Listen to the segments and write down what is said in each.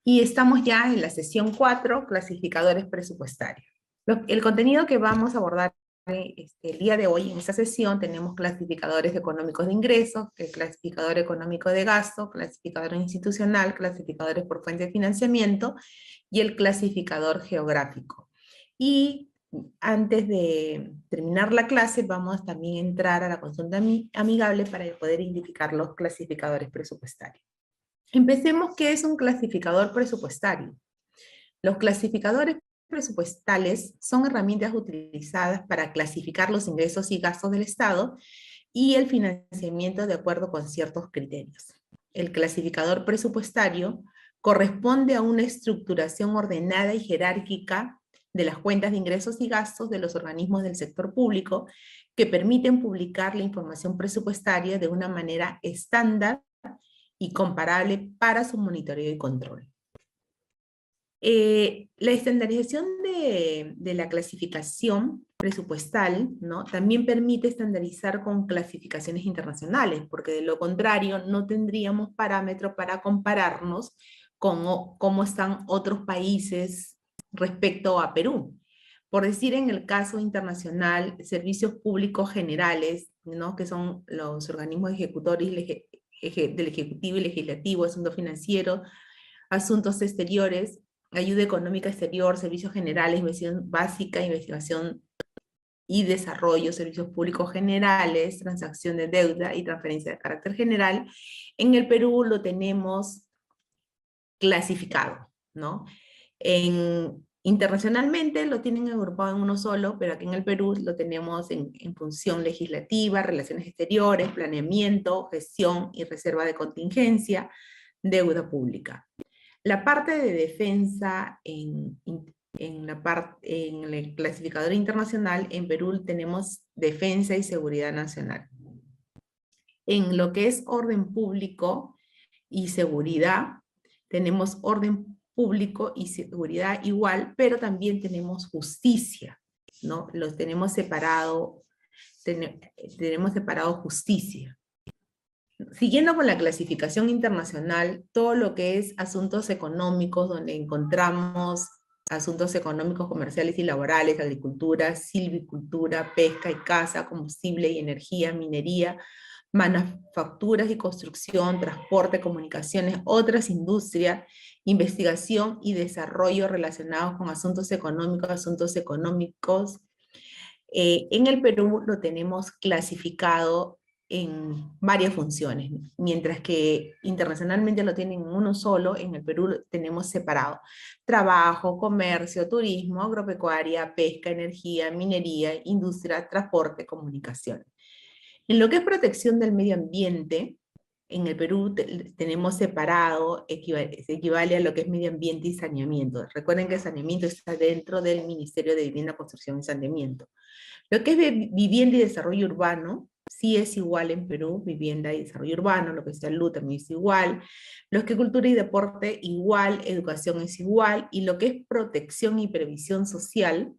Y estamos ya en la sesión 4, clasificadores presupuestarios. El contenido que vamos a abordar el día de hoy en esta sesión tenemos clasificadores económicos de ingresos, el clasificador económico de gasto, clasificador institucional, clasificadores por fuente de financiamiento y el clasificador geográfico. Y antes de terminar la clase vamos también a entrar a la consulta amigable para poder identificar los clasificadores presupuestarios. Empecemos, ¿qué es un clasificador presupuestario? Los clasificadores presupuestales son herramientas utilizadas para clasificar los ingresos y gastos del Estado y el financiamiento de acuerdo con ciertos criterios. El clasificador presupuestario corresponde a una estructuración ordenada y jerárquica de las cuentas de ingresos y gastos de los organismos del sector público que permiten publicar la información presupuestaria de una manera estándar y comparable para su monitoreo y control. La estandarización de la clasificación presupuestal, ¿no?, también permite estandarizar con clasificaciones internacionales, porque de lo contrario no tendríamos parámetros para compararnos con cómo están otros países respecto a Perú. Por decir, en el caso internacional, servicios públicos generales, ¿no?, que son los organismos ejecutores del Ejecutivo y Legislativo, asuntos financieros, asuntos exteriores, ayuda económica exterior, servicios generales, investigación básica, investigación y desarrollo, servicios públicos generales, transacción de deuda y transferencia de carácter general. En el Perú lo tenemos clasificado, ¿no? Internacionalmente lo tienen agrupado en uno solo, pero aquí en el Perú lo tenemos en función legislativa, relaciones exteriores, planeamiento, gestión y reserva de contingencia, deuda pública. La parte de defensa en el clasificador internacional, en Perú tenemos defensa y seguridad nacional. En lo que es orden público y seguridad, tenemos orden público y seguridad igual, pero también tenemos justicia, ¿no? Los tenemos separado, tenemos separado justicia. Siguiendo con la clasificación internacional, todo lo que es asuntos económicos, donde encontramos asuntos económicos, comerciales y laborales, agricultura, silvicultura, pesca y caza, combustible y energía, minería, manufacturas y construcción, transporte, comunicaciones, otras industrias, investigación y desarrollo relacionados con asuntos económicos. En el Perú lo tenemos clasificado en varias funciones, mientras que internacionalmente lo tienen en uno solo, en el Perú lo tenemos separado: trabajo, comercio, turismo, agropecuaria, pesca, energía, minería, industria, transporte, comunicación. En lo que es protección del medio ambiente, en el Perú tenemos separado, se equivale a lo que es medio ambiente y saneamiento. Recuerden que el saneamiento está dentro del Ministerio de Vivienda, Construcción y Saneamiento. Lo que es vivienda y desarrollo urbano, sí es igual en Perú, vivienda y desarrollo urbano. Lo que es salud también es igual. Lo que es cultura y deporte, igual. Educación es igual. Y lo que es protección y previsión social,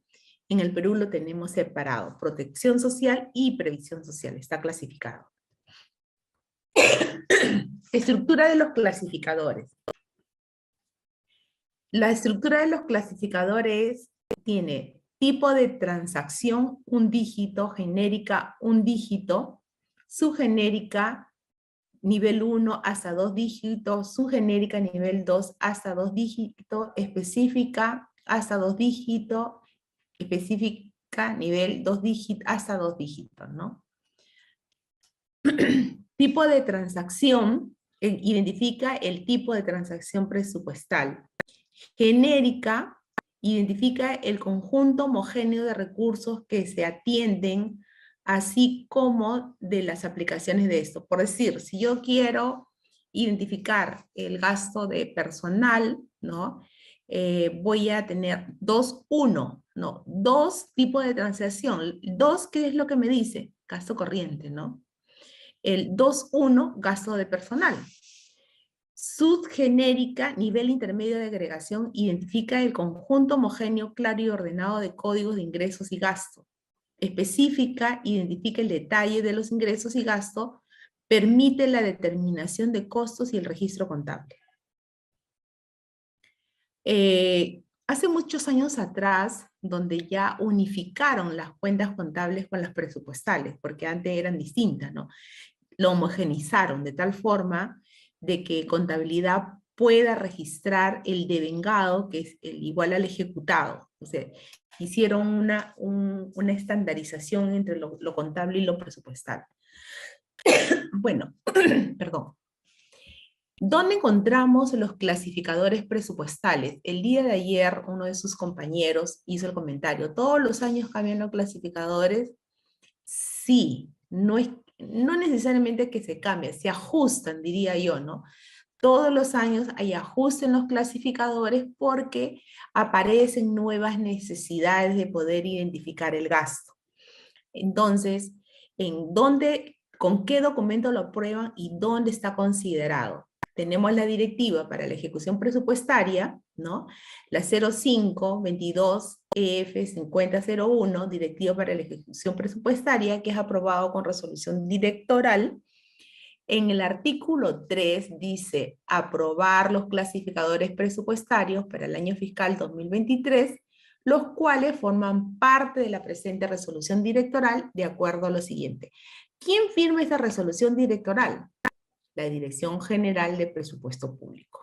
en el Perú lo tenemos separado: protección social y previsión social, está clasificado. Estructura de los clasificadores. La estructura de los clasificadores tiene tipo de transacción, un dígito; genérica, un dígito; subgenérica, nivel 1 hasta 2 dígitos; subgenérica, nivel 2 hasta 2 dígitos; específica, hasta 2 dígitos; específica, nivel 2 dígitos, hasta 2 dígitos, ¿no? Tipo de transacción, identifica el tipo de transacción presupuestal. Genérica, identifica el conjunto homogéneo de recursos que se atienden, así como de las aplicaciones de esto. Por decir, si yo quiero identificar el gasto de personal, ¿no?, voy a tener 2, 1, ¿no? 2 tipos de transacción. 2, ¿qué es lo que me dice? Gasto corriente, ¿no? El 2, 1, gasto de personal. Subgenérica, nivel intermedio de agregación, identifica el conjunto homogéneo, claro y ordenado de códigos de ingresos y gastos. Específica, identifica el detalle de los ingresos y gastos, permite la determinación de costos y el registro contable. Hace muchos años atrás, donde ya unificaron las cuentas contables con las presupuestales, porque antes eran distintas, ¿no? Lo homogenizaron de tal forma de que contabilidad pueda registrar el devengado, que es el igual al ejecutado. O sea, hicieron una estandarización entre lo contable y lo presupuestal. Bueno, perdón. ¿Dónde encontramos los clasificadores presupuestales? El día de ayer uno de sus compañeros hizo el comentario, ¿todos los años cambian los clasificadores? Sí, no necesariamente que se cambie, se ajustan, diría yo, ¿no? Todos los años hay ajuste en los clasificadores porque aparecen nuevas necesidades de poder identificar el gasto. Entonces, con qué documento lo aprueban y dónde está considerado? Tenemos la directiva para la ejecución presupuestaria, ¿no? La 05-22 EF 5001, directiva para la ejecución presupuestaria, que es aprobado con resolución directoral. En el artículo 3 dice aprobar los clasificadores presupuestarios para el año fiscal 2023, los cuales forman parte de la presente resolución directoral de acuerdo a lo siguiente. ¿Quién firma esta resolución directoral? La Dirección General de Presupuesto Público.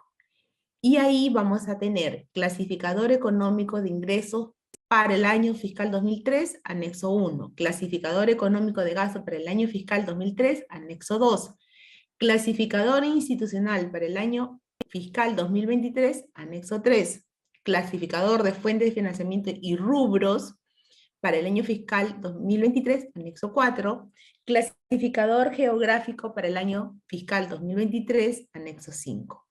Y ahí vamos a tener clasificador económico de ingresos para el año fiscal 2003, anexo 1. Clasificador económico de gasto para el año fiscal 2003, anexo 2. Clasificador institucional para el año fiscal 2023, anexo 3. Clasificador de fuentes de financiamiento y rubros para el año fiscal 2023, anexo 4. Clasificador geográfico para el año fiscal 2023, anexo 5.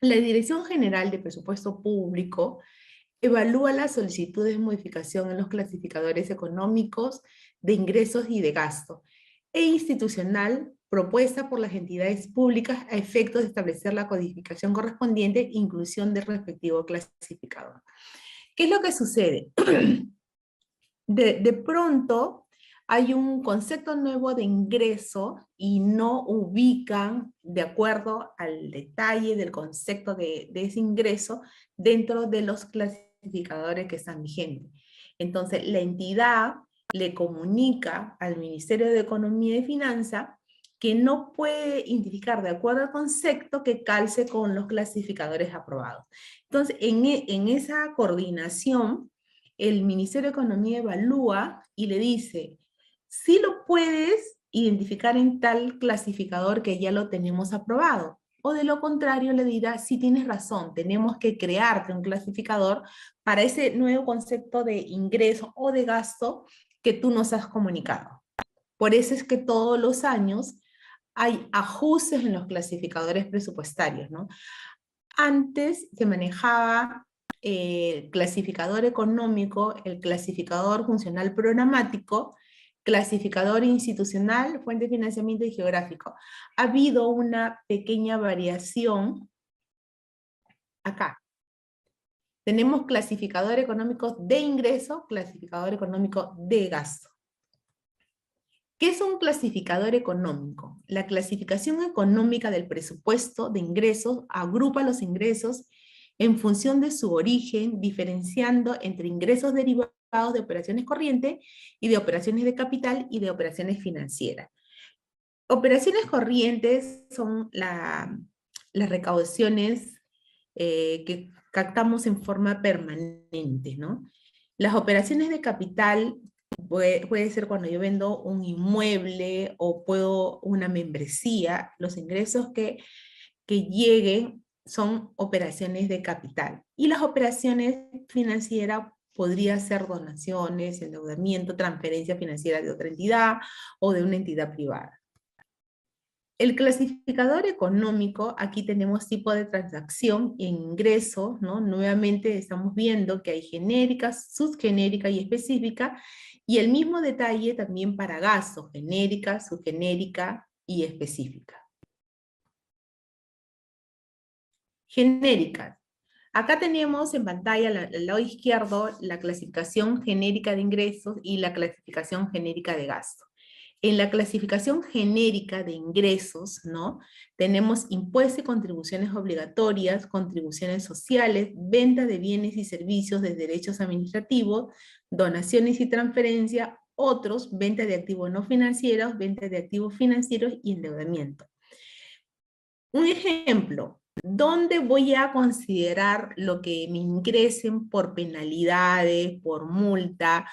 La Dirección General de Presupuesto Público evalúa las solicitudes de modificación en los clasificadores económicos de ingresos y de gasto, e institucional propuesta por las entidades públicas a efectos de establecer la codificación correspondiente e inclusión del respectivo clasificador. ¿Qué es lo que sucede? De pronto hay un concepto nuevo de ingreso y no ubican de acuerdo al detalle del concepto de ese ingreso dentro de los clasificadores que están vigentes. Entonces, la entidad le comunica al Ministerio de Economía y Finanza que no puede identificar de acuerdo al concepto que calce con los clasificadores aprobados. Entonces, en esa coordinación, el Ministerio de Economía evalúa y le dice, sí lo puedes identificar en tal clasificador que ya lo tenemos aprobado. O de lo contrario le dirá, sí tienes razón, tenemos que crearte un clasificador para ese nuevo concepto de ingreso o de gasto que tú nos has comunicado. Por eso es que todos los años hay ajustes en los clasificadores presupuestarios, ¿no? Antes se manejaba el clasificador económico, el clasificador funcional programático, clasificador institucional, fuente de financiamiento y geográfico. Ha habido una pequeña variación acá. Tenemos clasificador económico de ingreso, clasificador económico de gasto. ¿Qué es un clasificador económico? La clasificación económica del presupuesto de ingresos agrupa los ingresos en función de su origen, diferenciando entre ingresos derivados de operaciones corrientes y de operaciones de capital y de operaciones financieras. Operaciones corrientes son las recaudaciones que captamos en forma permanente, ¿no? Las operaciones de capital puede ser cuando yo vendo un inmueble o puedo una membresía, los ingresos que lleguen son operaciones de capital. Y las operaciones financieras podría ser donaciones, endeudamiento, transferencia financiera de otra entidad o de una entidad privada. El clasificador económico, aquí tenemos tipo de transacción e ingreso, ¿no? Nuevamente estamos viendo que hay genérica, subgenérica y específica, y el mismo detalle también para gasto, genérica, subgenérica y específica. Genéricas. Acá tenemos en pantalla, al lado izquierdo, la clasificación genérica de ingresos y la clasificación genérica de gasto. En la clasificación genérica de ingresos, ¿no? Tenemos impuestos y contribuciones obligatorias, contribuciones sociales, venta de bienes y servicios de derechos administrativos, donaciones y transferencia, otros, venta de activos no financieros, venta de activos financieros y endeudamiento. Un ejemplo, ¿dónde voy a considerar lo que me ingresen por penalidades, por multa,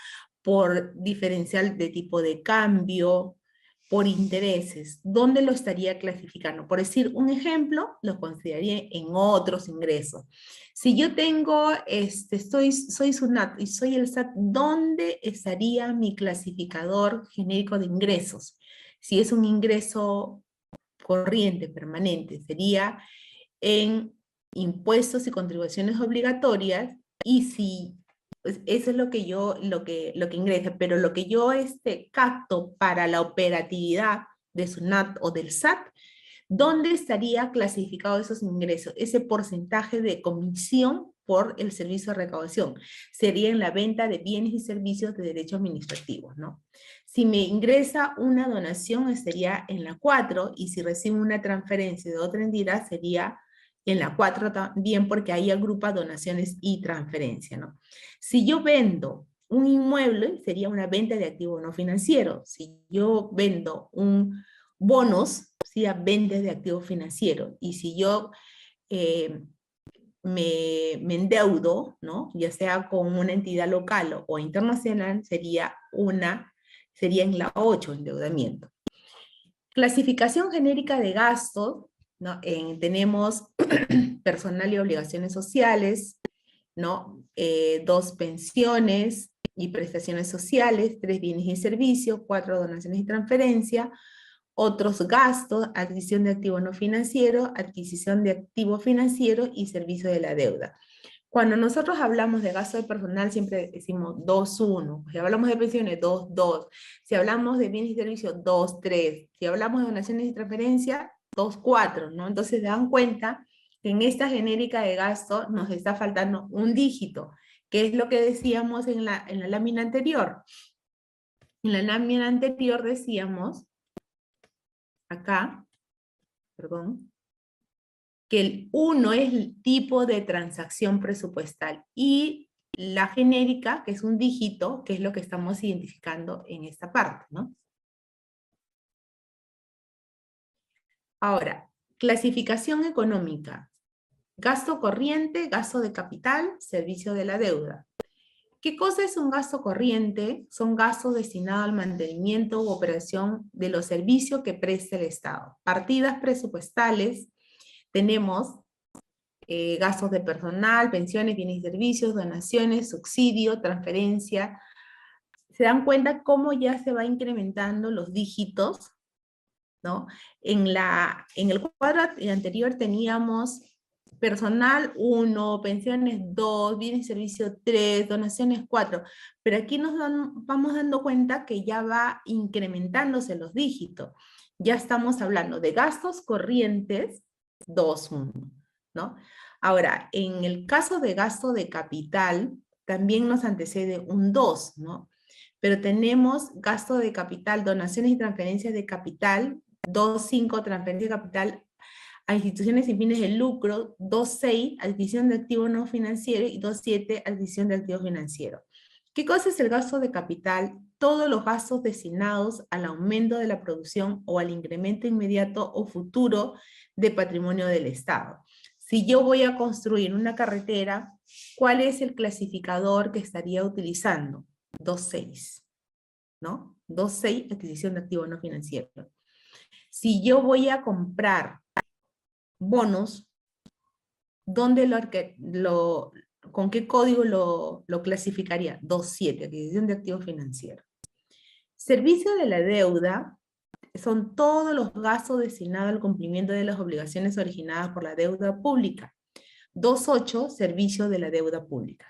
por diferencial de tipo de cambio, por intereses? ¿Dónde lo estaría clasificando? Por decir un ejemplo, lo consideraría en otros ingresos. Si yo tengo, soy SUNAT y soy el SAT, ¿dónde estaría mi clasificador genérico de ingresos? Si es un ingreso corriente, permanente, sería en impuestos y contribuciones obligatorias, y si, pues eso es lo que yo, lo que ingresa, pero lo que yo capto para la operatividad de SUNAT o del SAT, ¿dónde estaría clasificado esos ingresos? Ese porcentaje de comisión por el servicio de recaudación. Sería en la venta de bienes y servicios de derecho administrativo, ¿no? Si me ingresa una donación, estaría en la 4, y si recibo una transferencia de otra entidad, sería en la 4 también, porque ahí agrupa donaciones y transferencia, ¿no? Si yo vendo un inmueble, sería una venta de activo no financiero. Si yo vendo un bonos, sería venta de activo financiero. Y si yo me endeudo, ¿no? Ya sea con una entidad local o internacional, sería en la 8, endeudamiento. Clasificación genérica de gastos, ¿no? Tenemos personal y obligaciones sociales, ¿no? 2 pensiones y prestaciones sociales, 3 bienes y servicios, 4 donaciones y transferencia, otros gastos, adquisición de activo no financiero, adquisición de activo financiero y servicio de la deuda. Cuando nosotros hablamos de gasto de personal, siempre decimos 2-1. Si hablamos de pensiones, 2-2. Si hablamos de bienes y servicios, 2-3. Si hablamos de donaciones y transferencias, 2-4, ¿no? Entonces se dan cuenta que en esta genérica de gasto nos está faltando un dígito, que es lo que decíamos en la lámina anterior. En la lámina anterior decíamos, acá, perdón, que el 1 es el tipo de transacción presupuestal y la genérica, que es un dígito, que es lo que estamos identificando en esta parte, ¿no? Ahora, clasificación económica. Gasto corriente, gasto de capital, servicio de la deuda. ¿Qué cosa es un gasto corriente? Son gastos destinados al mantenimiento u operación de los servicios que presta el Estado. Partidas presupuestales, tenemos gastos de personal, pensiones, bienes y servicios, donaciones, subsidio, transferencia. Se dan cuenta cómo ya se va incrementando los dígitos, ¿no? En el cuadro anterior teníamos personal 1, pensiones 2, bienes y servicios 3, donaciones 4, pero aquí vamos dando cuenta que ya va incrementándose los dígitos. Ya estamos hablando de gastos corrientes 2-1, ¿no? Ahora, en el caso de gasto de capital, también nos antecede un 2, ¿no? Pero tenemos gasto de capital, donaciones y transferencias de capital, 2-5, transferencia de capital a instituciones sin fines de lucro, 2-6, adquisición de activo no financiero, y 2-7, adquisición de activo financiero. ¿Qué cosa es el gasto de capital? Todos los gastos destinados al aumento de la producción o al incremento inmediato o futuro de patrimonio del Estado. Si yo voy a construir una carretera, ¿cuál es el clasificador que estaría utilizando? 2-6, ¿no? 2-6, adquisición de activo no financiero. Si yo voy a comprar bonos, ¿con qué código lo clasificaría? 2-7, adquisición de activo financiero. Servicio de la deuda son todos los gastos destinados al cumplimiento de las obligaciones originadas por la deuda pública. 2-8, servicio de la deuda pública.